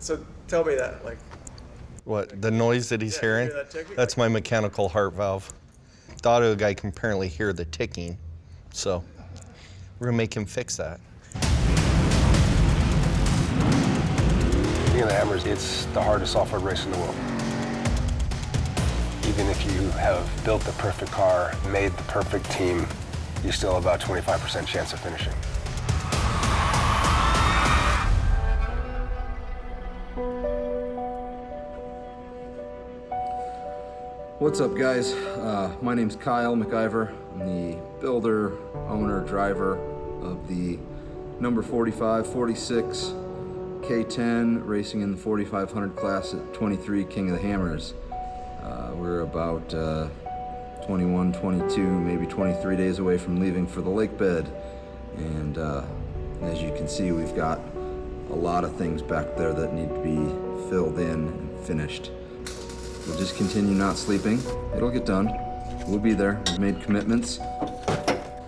So tell me that, like. What, the noise that he's hearing? You hear that ticking? That's my mechanical heart valve. The audio guy can apparently hear the ticking, so we're gonna make him fix that. King of the Hammers, it's the hardest off-road race in the world. Even if you have built the perfect car, made the perfect team, you still have about 25% chance of finishing. What's up, guys? My name's Kyle McIver. I'm the builder, owner, driver of the number 45, 46 K10 racing in the 4500 class at 23 King of the Hammers. We're about 21, 22, maybe 23 days away from leaving for the lake bed. And as you can see, we've got a lot of things back there that need to be filled in and finished. We'll just continue not sleeping. It'll get done. We'll be there. We've made commitments.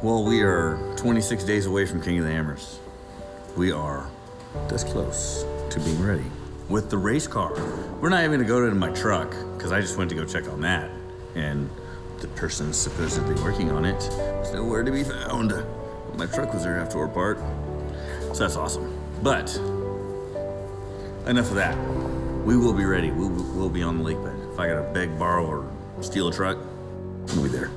Well, we are 26 days away from King of the Hammers. We are this close to being ready. With the race car, we're not even gonna go to my truck, because I just went to go check on that. And the person supposedly working on it was nowhere to be found. My truck was there after our part. So that's awesome. But enough of that. We will be ready. We'll be on the lake bed. If I gotta beg, borrow, or steal a truck, we'll be there.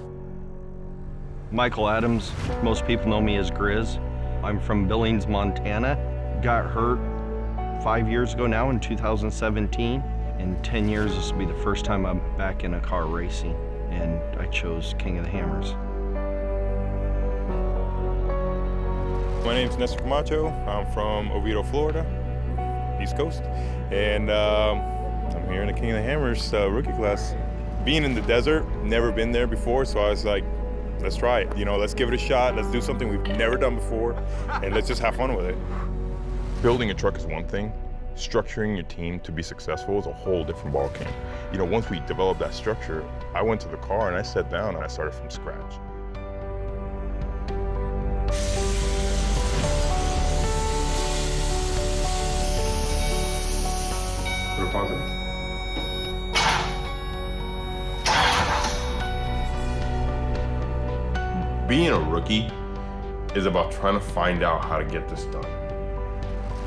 Michael Adams, most people know me as Grizz. I'm from Billings, Montana. Got hurt 5 years ago now in 2017. In 10 years, this will be the first time I'm back in a car racing, and I chose King of the Hammers. My name's Nestor Camacho. I'm from Oviedo, Florida, East Coast, and I'm here in the King of the Hammers rookie class. Being in the desert, never been there before, so I was like, let's try it. You know, let's give it a shot. Let's do something we've never done before, and let's just have fun with it. Building a truck is one thing. Structuring your team to be successful is a whole different ballgame. You know, once we developed that structure, I went to the car and I sat down and I started from scratch. Put a pause in. Being a rookie is about trying to find out how to get this done.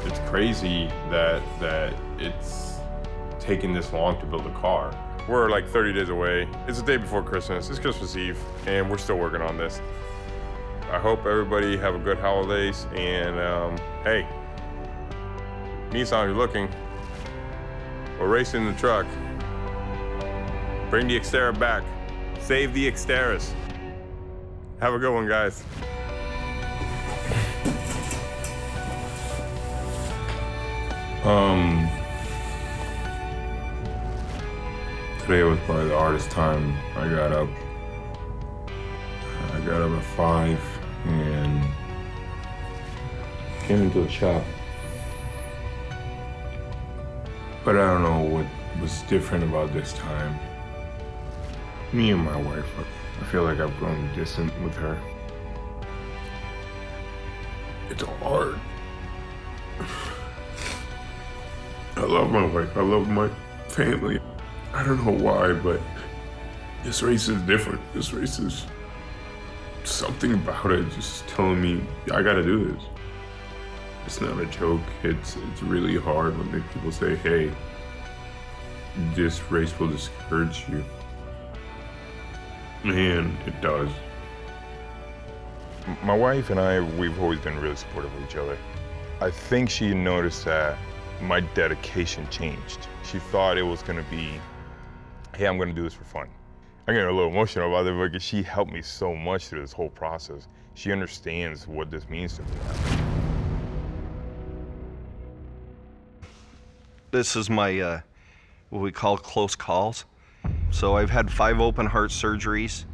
It's crazy that it's taken this long to build a car. We're like 30 days away. It's the day before Christmas. It's Christmas Eve, and we're still working on this. I hope everybody have a good holidays, and hey, meantime, you're looking. We're racing the truck. Bring the Xterra back. Save the Xterras. Have a good one, guys. Today was probably the hardest time. I got up at 5 and came into the shop. But I don't know what was different about this time. Me and my wife, I feel like I've grown distant with her. It's hard. I love my wife, I love my family. I don't know why, but this race is different. This race is something about it just telling me I gotta do this. It's not a joke. It's really hard when people say, hey, this race will discourage you. Man, it does. My wife and I, we've always been really supportive of each other. I think she noticed that my dedication changed. She thought it was gonna be, hey, I'm gonna do this for fun. I'm getting a little emotional about it because she helped me so much through this whole process. She understands what this means to me. This is my, what we call close calls. So I've had 5 open heart surgeries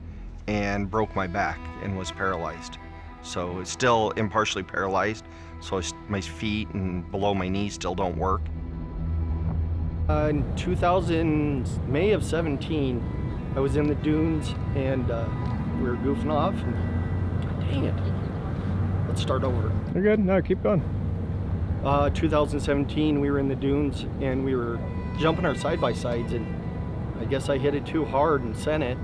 and broke my back and was paralyzed. So it's still impartially paralyzed. So my feet and below my knees still don't work. In May of 17, I was in the dunes and we were goofing off and dang it, let's start over. You're good, no, keep going. 2017, we were in the dunes and we were jumping our side-by-sides, and I guess I hit it too hard and sent it.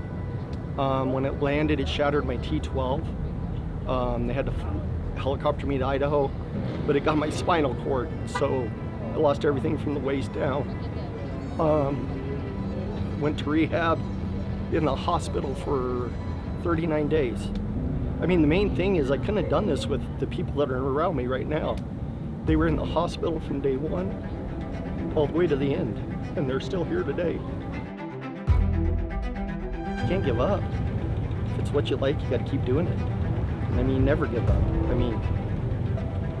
When it landed, it shattered my T12. They had to helicopter me to Idaho, but it got my spinal cord, so I lost everything from the waist down. Went to rehab in the hospital for 39 days. I mean, the main thing is I couldn't have done this with the people that are around me right now. They were in the hospital from day one all the way to the end, and they're still here today. You can't give up. If it's what you like, you gotta keep doing it. I mean, never give up. I mean,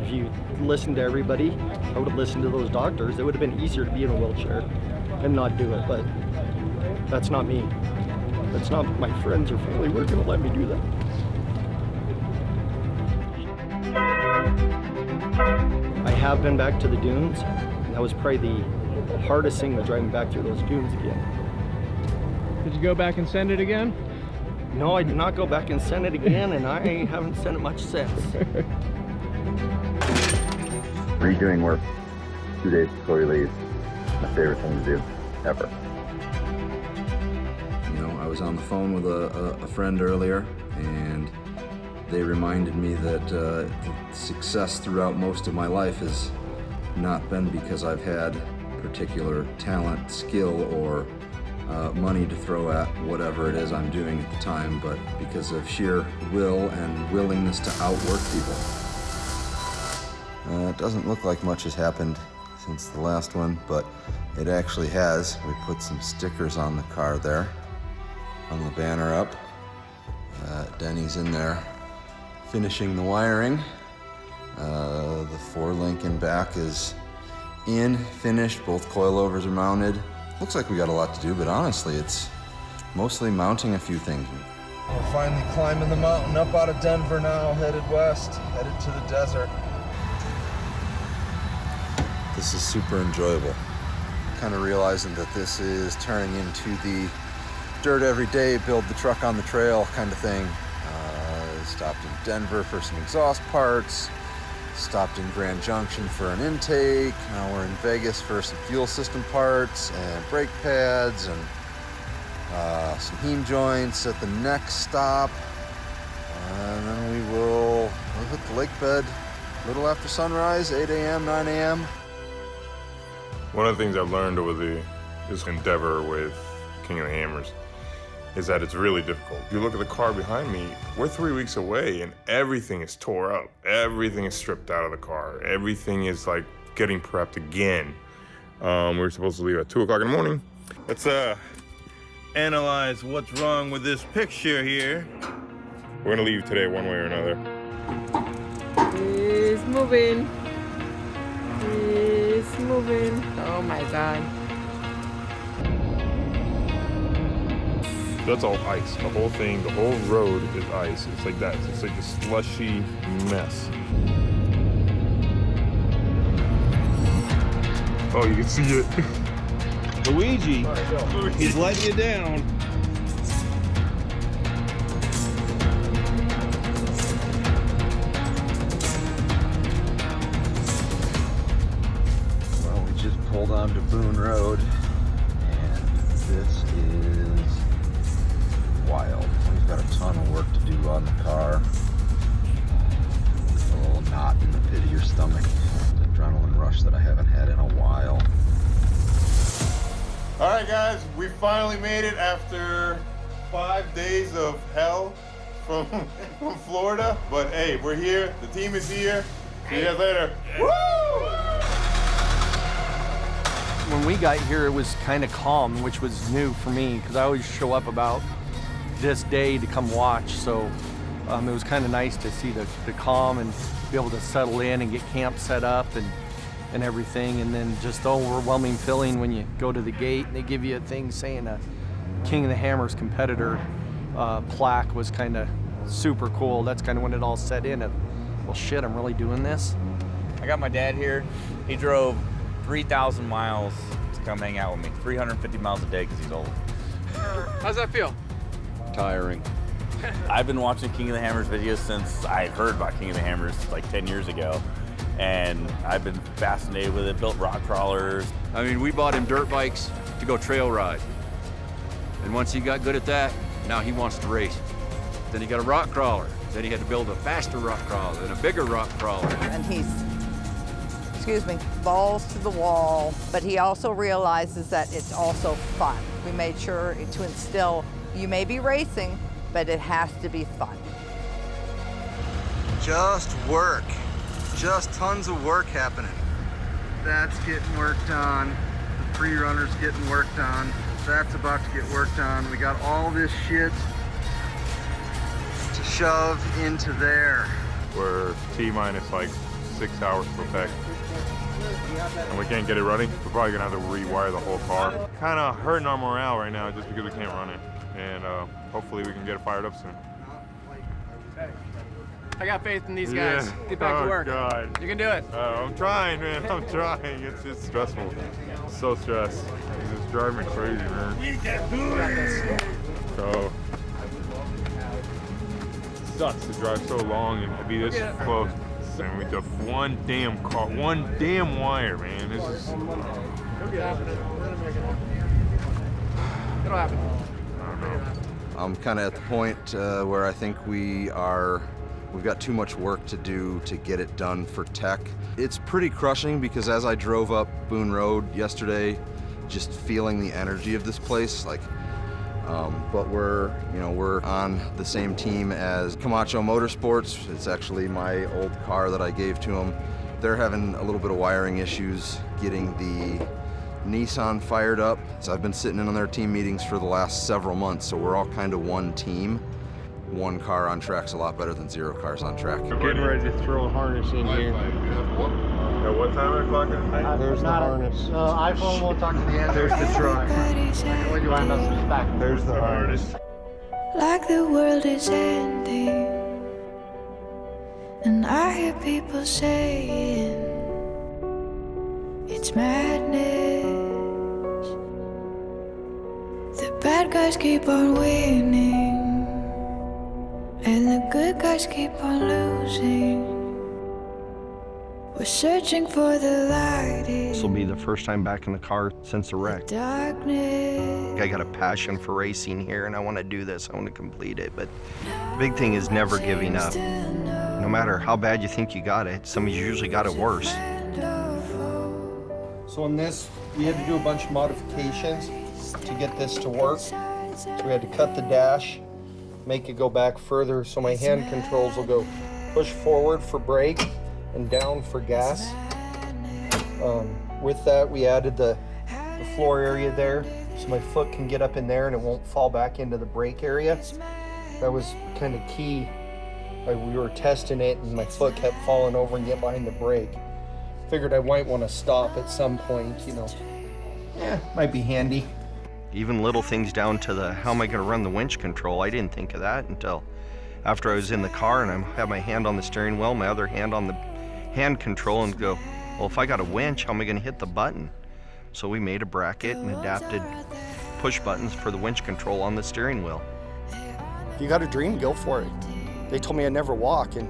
if you listened to everybody, I would have listened to those doctors. It would have been easier to be in a wheelchair and not do it, but that's not me. That's not my friends or family. We're gonna let me do that. I have been back to the dunes, and that was probably the hardest thing, was driving back through those dunes again. Did you go back and send it again? No, I did not go back and send it again, and I haven't sent it much since. Redoing work 2 days before you leave, my favorite thing to do, ever. You know, I was on the phone with a friend earlier, and they reminded me that the success throughout most of my life has not been because I've had particular talent, skill, or money to throw at whatever it is I'm doing at the time, but because of sheer will and willingness to outwork people. It doesn't look like much has happened since the last one, but it actually has. We put some stickers on the car there, hung the banner up. Denny's in there finishing the wiring. The 4-link in back is in, finished, both coilovers are mounted. Looks like we got a lot to do, but honestly, it's mostly mounting a few things. We're finally climbing the mountain up out of Denver now, headed west, headed to the desert. This is super enjoyable. Kind of realizing that this is turning into the dirt every day, build the truck on the trail kind of thing. Stopped in Denver for some exhaust parts, stopped in Grand Junction for an intake. Now we're in Vegas for some fuel system parts and brake pads and some heme joints at the next stop. And then we'll hit the lake bed a little after sunrise, 8 a.m., 9 a.m. One of the things I've learned over this endeavor with King of the Hammers is that it's really difficult. If you look at the car behind me, we're 3 weeks away and everything is tore up. Everything is stripped out of the car. Everything is like getting prepped again. We were supposed to leave at 2 o'clock in the morning. Let's analyze what's wrong with this picture here. We're gonna leave today one way or another. It's moving. It's moving. Oh my God. That's all ice. The whole thing, the whole road is ice. It's like that. It's like a slushy mess. Oh, you can see it. Luigi, he's letting you down. Well, we just pulled onto Boone Road, and this is wild. We've got a ton of work to do on the car. A little knot in the pit of your stomach. The adrenaline rush that I haven't had in a while. All right, guys, we finally made it after 5 days of hell from Florida. But hey, we're here. The team is here. See you guys later. Woo! When we got here, it was kind of calm, which was new for me, because I always show up about this day to come watch. So it was kind of nice to see the calm and be able to settle in and get camp set up and everything. And then just the overwhelming feeling when you go to the gate and they give you a thing saying a King of the Hammers competitor plaque was kind of super cool. That's kind of when it all set in of, well, shit, I'm really doing this. I got my dad here. He drove 3,000 miles to come hang out with me. 350 miles a day because he's old. How's that feel? Tiring. I've been watching King of the Hammers videos since I heard about King of the Hammers like 10 years ago. and I've been fascinated with it, built rock crawlers. I mean, we bought him dirt bikes to go trail ride. And once he got good at that, now he wants to race. Then he got a rock crawler. Then he had to build a faster rock crawler and a bigger rock crawler. And he's, balls to the wall, but he also realizes that it's also fun. We made sure to instill, you may be racing, but it has to be fun. Just work. Just tons of work happening. That's getting worked on. The pre-runner's getting worked on. That's about to get worked on. We got all this shit to shove into there. We're T-minus like 6 hours till tech. And we can't get it running. We're probably gonna have to rewire the whole car. Kind of hurting our morale right now just because we can't run it. And hopefully we can get it fired up soon. I got faith in these guys. Get back to work. God. You can do it. I'm trying, man. I'm trying. It's stressful. So stressed. It's driving me crazy, man. We can do it. So it sucks to drive so long and to be this close. And with the one damn car, one damn wire, man. This is. It'll happen. It'll happen. I don't know. I'm kind of at the point where I think we've got too much work to do to get it done for tech. It's pretty crushing because as I drove up Boone Road yesterday, just feeling the energy of this place, but we're on the same team as Camacho Motorsports. It's actually my old car that I gave to them. They're having a little bit of wiring issues getting the Nissan fired up. So I've been sitting in on their team meetings for the last several months, so we're all kind of one team. One car on track's a lot better than 0 cars on track. Getting ready to throw a harness in here. At what time are we clocking? There's the harness. iPhone won't talk to the end. There's the truck. When you wind up some back. There's the harness. Like the world is ending, and I hear people saying it's madness. The bad guys keep on winning, and the good guys keep on losing. We're searching for the light. This will be the first time back in the car since the wreck. Darkness. I got a passion for racing here and I want to do this. I want to complete it. But the big thing is never giving up. No matter how bad you think you got it, somebody's usually got it worse. So in this, we had to do a bunch of modifications to get this to work. So we had to cut the dash, make it go back further so my hand controls will go push forward for brake and down for gas. With that, we added the floor area there so my foot can get up in there and it won't fall back into the brake area. That was kind of key. We were testing it and my foot kept falling over and get behind the brake. Figured I might want to stop at some point, might be handy. Even little things down to the, how am I gonna run the winch control? I didn't think of that until after I was in the car and I had my hand on the steering wheel, my other hand on the hand control, and go, well, if I got a winch, how am I gonna hit the button? So we made a bracket and adapted push buttons for the winch control on the steering wheel. If you got a dream, go for it. They told me I'd never walk, and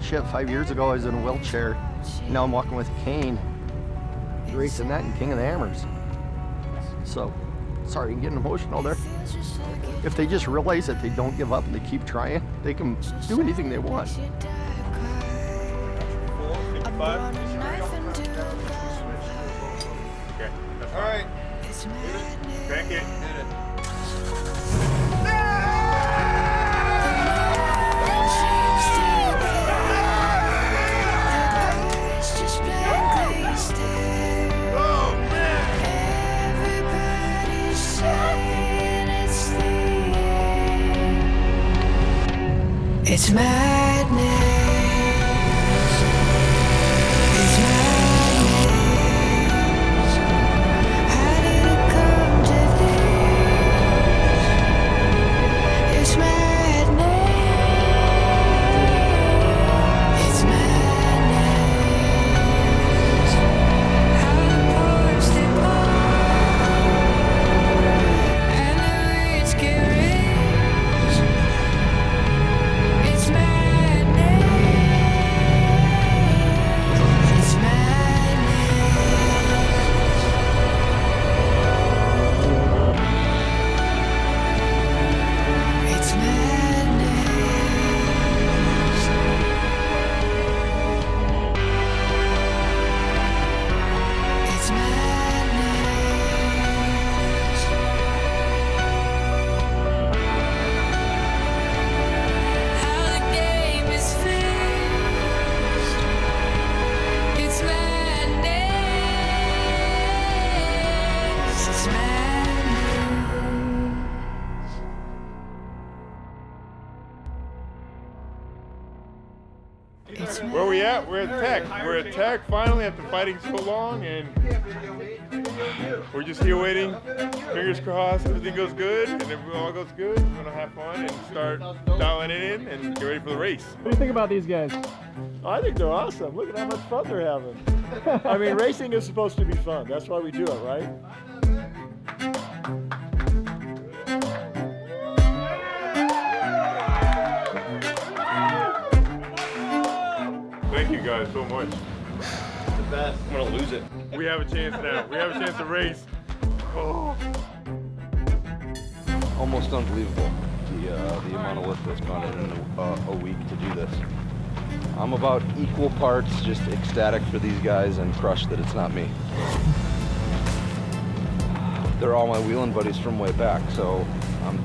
shit, 5 years ago I was in a wheelchair. Now I'm walking with a cane, racing that in King of the Hammers. So, sorry, I'm getting emotional there. If they just realize that they don't give up and they keep trying, they can do anything they want. 55. Okay. All right. Back it. It's madness. It's madness. How did it come to this? It's madness. It's madness. How the poorest they pour, and the rich get rich. It's madness. Where we at? We're at Tech. We're at Tech finally after fighting so long, and we're just here waiting. Fingers crossed, everything goes good, and if it all goes good, we're gonna have fun and start dialing it in and get ready for the race. What do you think about these guys? I think they're awesome. Look at how much fun they're having. I mean, racing is supposed to be fun. That's why we do it, right? Thank you guys so much. The best. I'm gonna lose it. We have a chance now. We have a chance to race. Oh. Almost unbelievable, the amount of lift that's gone in a week to do this. I'm about equal parts just ecstatic for these guys and crushed that it's not me. They're all my wheeling buddies from way back, so I'm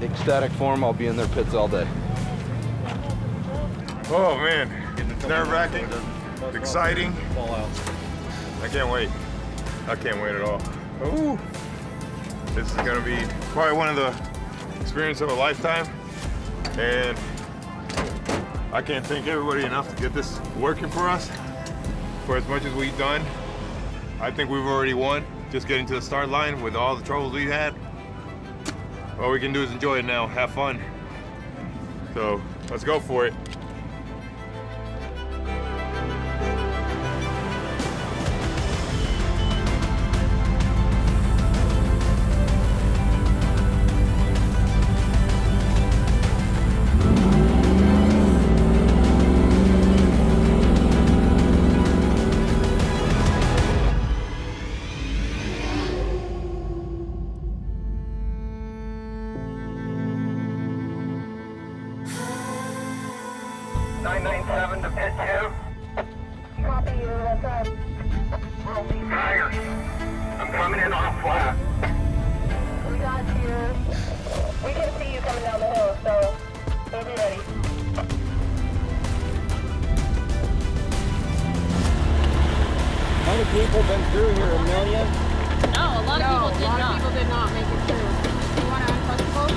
ecstatic for them. I'll be in their pits all day. Oh man, it's nerve-wracking, exciting. I can't wait. I can't wait at all. Ooh. This is gonna be probably one of the experiences of a lifetime, and I can't thank everybody enough to get this working for us. For as much as we've done, I think we've already won. Just getting to the start line with all the troubles we've had. All we can do is enjoy it now, have fun. So let's go for it. People been through here, a million? No, a lot of people did not make it through. You want to uncomfortable?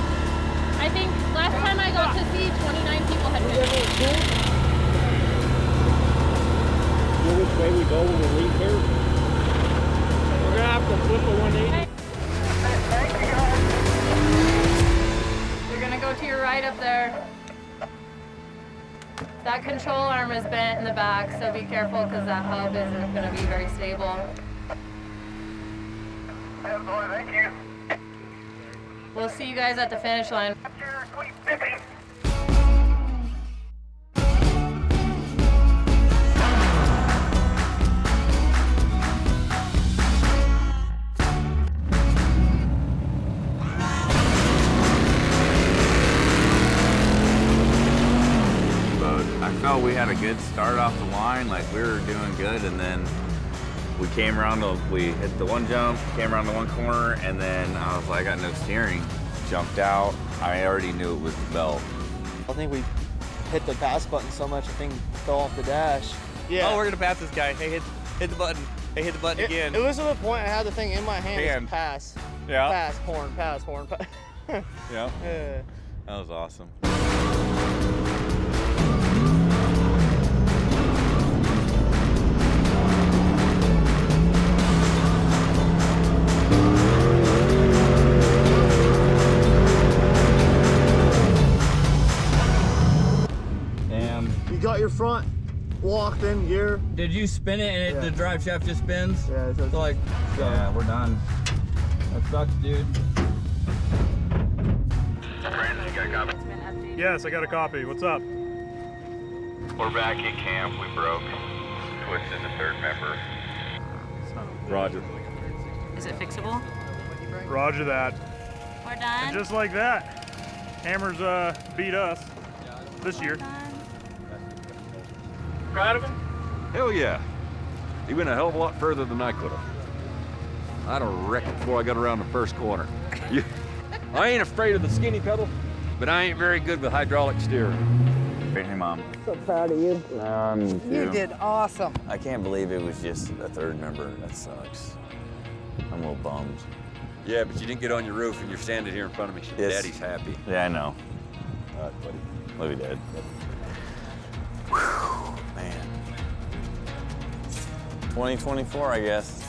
I think last time I got to see 29 people had been through. You know which way we go when we leave here? We're gonna have to flip a 180. You're gonna go to your right up there. That control arm is bent in the back, so be careful because that hub isn't going to be very stable. Thank you. We'll see you guys at the finish line. We had a good start off the line, like we were doing good, and then we came around, we hit the one jump, came around the one corner, and then I was like, I got no steering. Jumped out, I already knew it was the belt. I think we hit the pass button so much, the thing fell off the dash. Yeah. Oh, we're gonna pass this guy. Hey, hit the button. Hey, hit the button again. It was to the point I had the thing in my hand. Pass. Yeah. Pass, horn, pass, horn, pass. Yeah. That was awesome. You got your front locked in gear. Did you spin it and the drive shaft just spins? Yeah, it's so like, yeah, we're done. That sucks, dude. Brandon, you got a copy? Yes, I got a copy. What's up? We're back at camp. We broke. Twisted the third member. Roger. Is it fixable? Roger that. We're done. And just like that, Hammers beat us this year. Proud of him? Hell yeah. He went a hell of a lot further than I could have. I'd have wrecked before I got around the first corner. I ain't afraid of the skinny pedal, but I ain't very good with hydraulic steering. Hey, Mom. So proud of you. You did awesome. I can't believe it was just a third member. That sucks. I'm a little bummed. Yeah, but you didn't get on your roof and you're standing here in front of me. Yes. Daddy's happy. Yeah, I know. All right, buddy. Love you, Dad. Whew. 2024, I guess.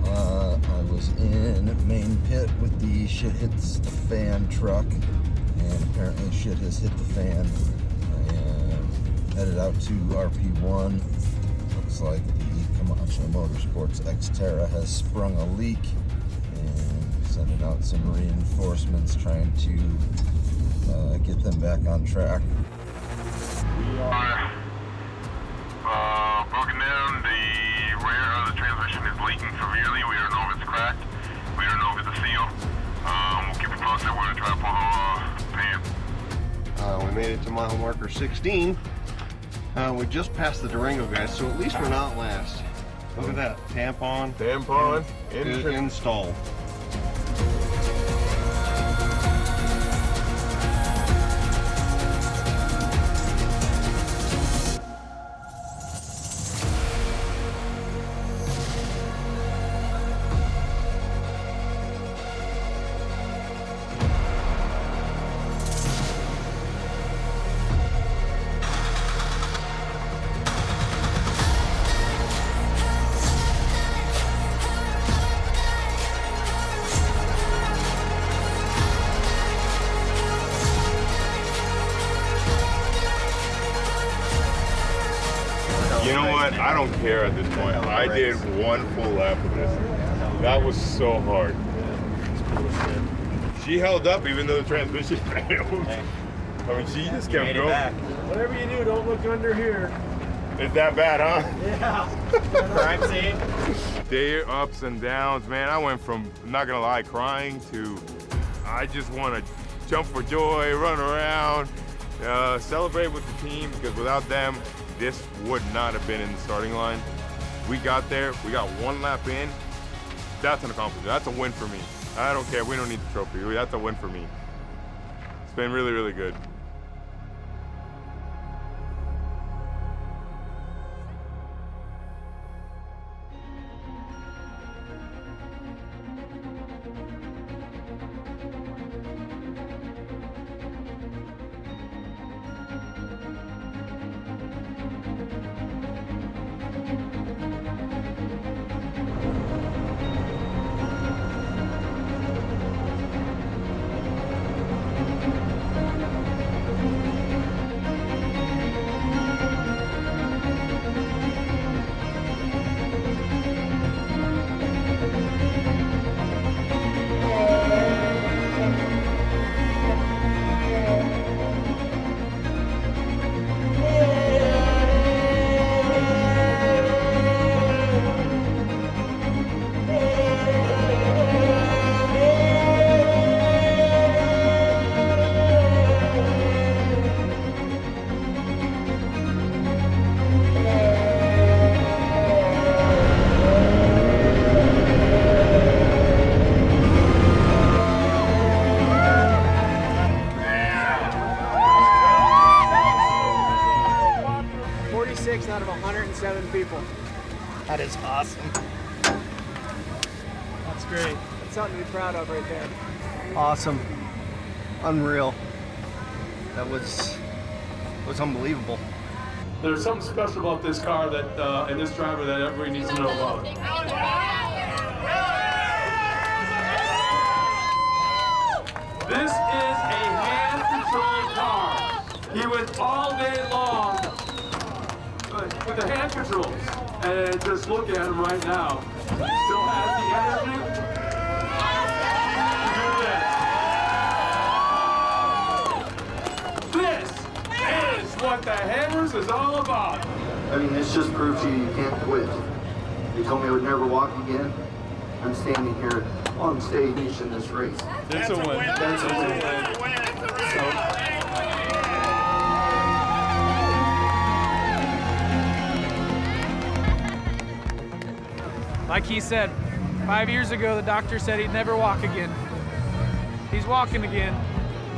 Well, I was in main pit with the shit hits the fan truck, and apparently shit has hit the fan. I am headed out to RP1. Looks like the Camacho Motorsports Xterra has sprung a leak, and sending out some reinforcements trying to get them back on track. We are broken down. The rear of the transmission is leaking severely. We don't know if it's cracked. We don't know if it's a seal. We'll keep it posted. We're going to try to pull the pan. We made it to mile marker 16. We just passed the Durango guys, so at least we're not last. Look at that. Tampon installed. You know what? I don't care at this point. I did one full lap of this. That was so hard. She held up even though the transmission failed. I mean, she just kept going. Whatever you do, don't look under here. It's that bad, huh? Yeah. Crime scene? Their ups and downs, man. I went from, not gonna lie, crying to I just want to jump for joy, run around, celebrate with the team, because without them, this would not have been in the starting line. We got there, we got one lap in. That's an accomplishment. That's a win for me. I don't care, we don't need the trophy. That's a win for me. It's been really, really good. Out of 107 people. That is awesome. That's great. That's something to be proud of right there. Awesome. Unreal. That was unbelievable. There's something special about this car that and this driver that everybody needs to know about. This is a hand-controlled car. He went all day long with the hand controls, and just look at him right now. Still has the energy to do this. This is what the Hammers is all about. I mean, this just proves to you can't quit. They told me I would never walk again. I'm standing here on stage in this race. That's a win. That's a win. Like he said, 5 years ago, the doctor said he'd never walk again. He's walking again,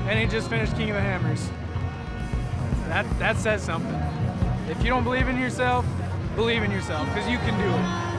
and he just finished King of the Hammers. That says something. If you don't believe in yourself, believe in yourself, because you can do it.